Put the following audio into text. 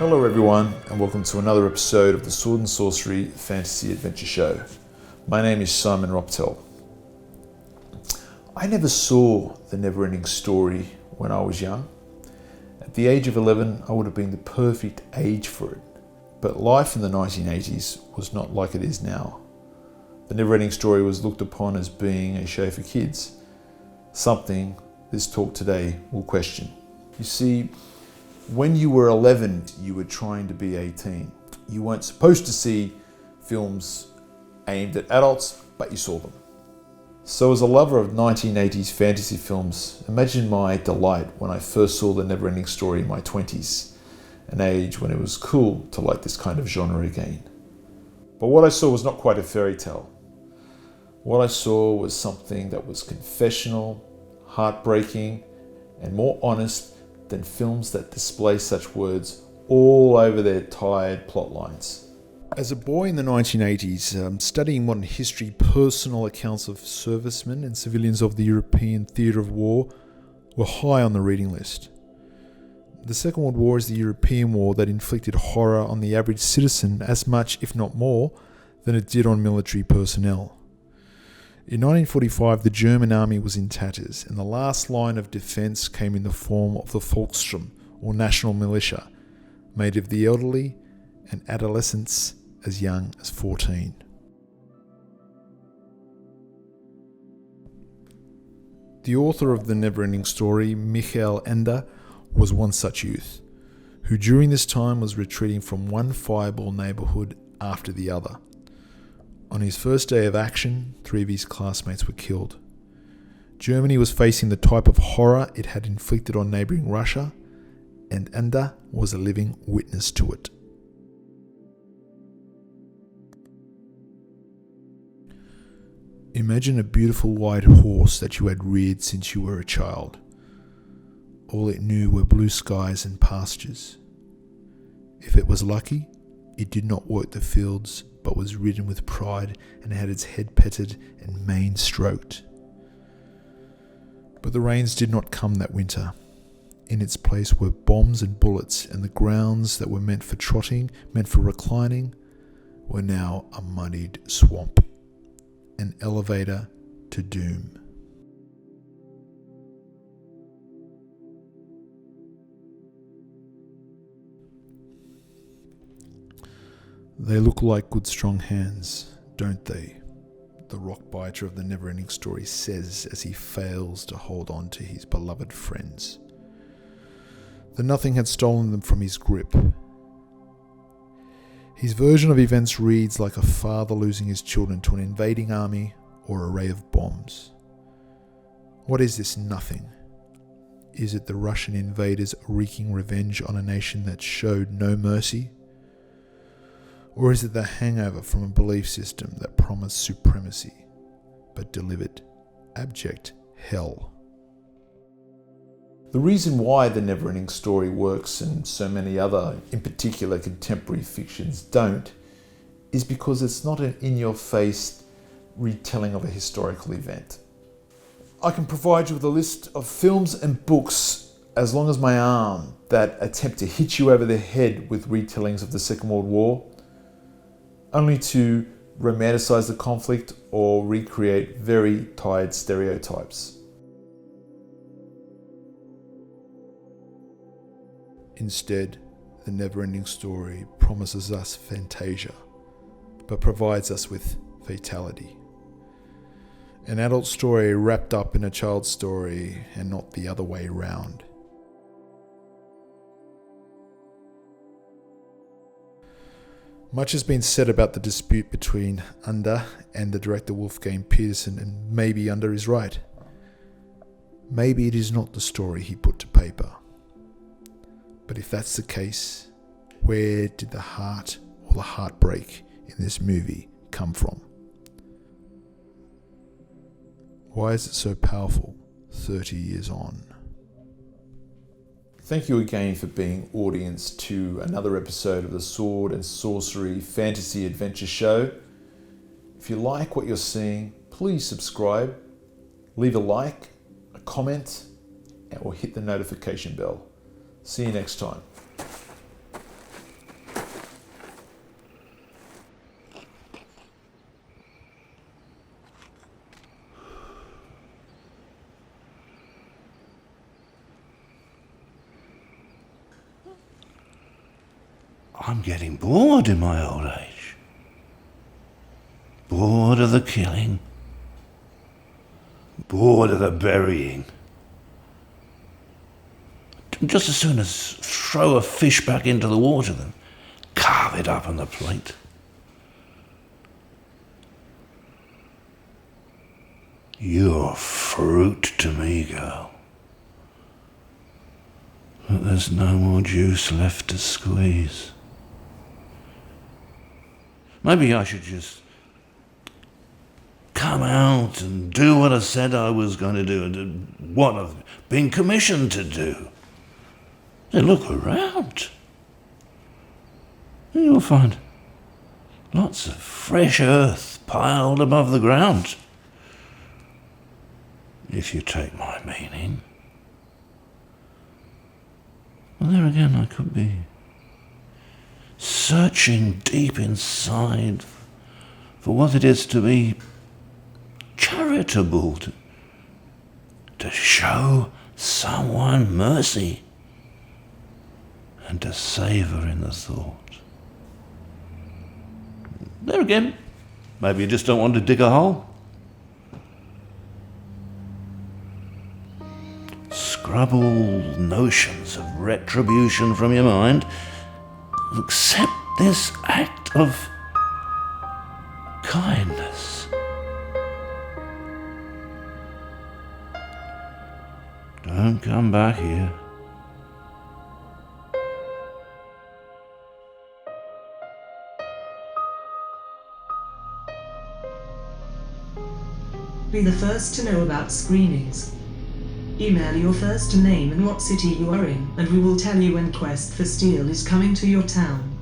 Hello everyone, and welcome to another episode of the Sword and Sorcery Fantasy Adventure Show. My name is Simon Roptel. I never saw the Neverending Story when I was young. At the age of 11, I would have been the perfect age for it. But life in the 1980s was not like it is now. The Neverending Story was looked upon as being a show for kids, something this talk today will question. You see, when you were 11, you were trying to be 18. You weren't supposed to see films aimed at adults, but you saw them. So as a lover of 1980s fantasy films, imagine my delight when I first saw the Neverending Story in my 20s, an age when it was cool to like this kind of genre again. But what I saw was not quite a fairy tale. What I saw was something that was confessional, heartbreaking, and more honest than films that display such words all over their tired plot lines. As a boy in the 1980s, studying modern history, personal accounts of servicemen and civilians of the European theatre of war were high on the reading list. The Second World War is the European war that inflicted horror on the average citizen as much, if not more, than it did on military personnel. In 1945, the German army was in tatters, and the last line of defence came in the form of the Volkssturm, or national militia, made of the elderly and adolescents as young as 14. The author of the Neverending Story, Ende, was one such youth, who during this time was retreating from one fireball neighbourhood after the other. On his first day of action, 3 of his classmates were killed. Germany was facing the type of horror it had inflicted on neighbouring Russia, and Ende was a living witness to it. Imagine a beautiful white horse that you had reared since you were a child. All it knew were blue skies and pastures. If it was lucky, it did not work the fields, but was ridden with pride and had its head petted and mane stroked. But the rains did not come that winter. In its place were bombs and bullets, and the grounds that were meant for trotting, meant for reclining, were now a muddied swamp, an elevator to doom. They look like good strong hands, don't they? The rock biter of the Neverending Story says as he fails to hold on to his beloved friends. The nothing had stolen them from his grip. His version of events reads like a father losing his children to an invading army or array of bombs. What is this nothing? Is it the Russian invaders wreaking revenge on a nation that showed no mercy? Or is it the hangover from a belief system that promised supremacy, but delivered abject hell? The reason why the Neverending Story works and so many other, in particular contemporary fictions, don't, is because it's not an in-your-face retelling of a historical event. I can provide you with a list of films and books as long as my arm that attempt to hit you over the head with retellings of the Second World War, only to romanticize the conflict or recreate very tired stereotypes. Instead, the Neverending Story promises us Fantasia, but provides us with fatality. An adult story wrapped up in a child's story and not the other way round. Much has been said about the dispute between Ende and the director Wolfgang Petersen, and maybe Ende is right. Maybe it is not the story he put to paper. But if that's the case, where did the heart or the heartbreak in this movie come from? Why is it so powerful 30 years on? Thank you again for being audience to another episode of the Sword and Sorcery Fantasy Adventure Show. If you like what you're seeing, please subscribe, leave a like, a comment, or hit the notification bell. See you next time. I'm getting bored in my old age. Bored of the killing. Bored of the burying. Just as soon as throw a fish back into the water than carve it up on the plate. You're fruit to me, girl. But there's no more juice left to squeeze. Maybe I should just come out and do what I said I was going to do and what I've been commissioned to do. Then look around. And you'll find lots of fresh earth piled above the ground. If you take my meaning. Well, there again, I could be searching deep inside for what it is to be charitable, to show someone mercy and to savour in the thought. There again, maybe you just don't want to dig a hole. Scrub all notions of retribution from your mind. Accept this act of kindness. Don't come back here. Be the first to know about screenings. Email your first name and what city you are in, and we will tell you when Quest for Steel is coming to your town.